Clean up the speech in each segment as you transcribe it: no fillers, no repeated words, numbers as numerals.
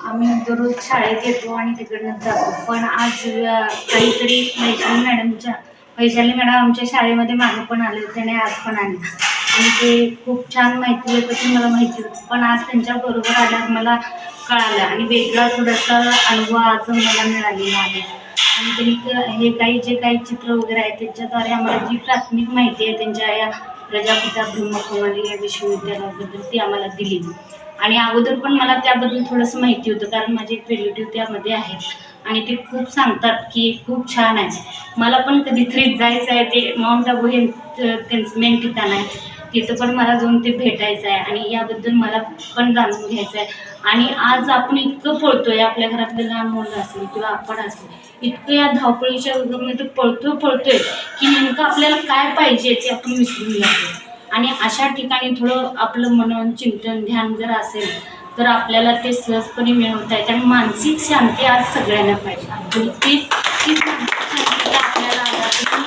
आम्ही दररोज शाळेत येतो आणि तिकडनं जातो. पण आज काहीतरी वैशाली मॅडम आमच्या शाळेमध्ये मागे पण आले होते आणि आज पण आले आणि ते खूप छान माहिती देत होते. मला माहिती होतं, पण आज त्यांच्याबरोबर आल्यावर मला कळालं आणि वेगळा थोडासा अनुभव आज मला मिळालेला आहे. आणि त्यांनी हे काही चित्र वगैरे आहे त्याच्याद्वारे आम्हाला जी प्राथमिक माहिती आहे त्यांच्या या प्रजापिता ब्रह्मकुमारी या विश्वविद्यालयाबद्दल ती आम्हाला दिली. आणि अगोदर पण मला त्याबद्दल थोडंसं माहिती होतं, कारण माझे एक रिलेटिव्ह त्यामध्ये आहेत आणि ते खूप सांगतात की खूप छान आहे. मला पण कधीतरी जायचं आहे. ते माउंट आबू हे त्यांचं मेन ठिकाण आहे, तिथं पण मला जाऊन ते भेटायचं आहे आणि याबद्दल मला पण जाणून घ्यायचं आहे. आणि आज आपण इतकं पळतोय, आपल्या घरातले लहान मुलं असेल किंवा आपण असेल, इतकं या धावपळीच्या युगामध्ये पळतोय की नेमकं आपल्याला काय पाहिजे ते आपण विसरून जातो. आणि अशा ठिकाणी थोडं आपलं मनन चिंतन ध्यान जर असेल तर आपल्याला ते सहजपणे मिळवता येते. आणि मानसिक शांती आज सगळ्यांना पाहिजे. ती मानसिक शांती आपल्याला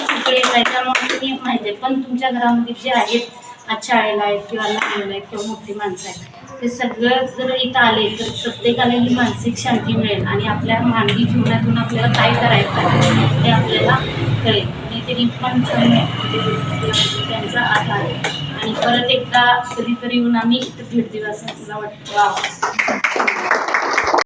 सगळे आहे, त्यामुळे तुम्ही माहिती आहे. पण तुमच्या घरामध्ये जे आहेत आज शाळेला आहेत किंवा लहान मुलं आहेत किंवा मोठी माणसं आहेत, ते सगळं जर इथं आले तर प्रत्येकाला ही मानसिक शांती मिळेल आणि आपल्या मानवी जीवनातून आपल्याला काय करायचं आहे ते आपल्याला कळेल. आणि त्यांनी पण त्यांचा आधार आणि परत एकदा कधीतरी येऊन आम्ही इथं भेट देऊ असं मला वाटतं.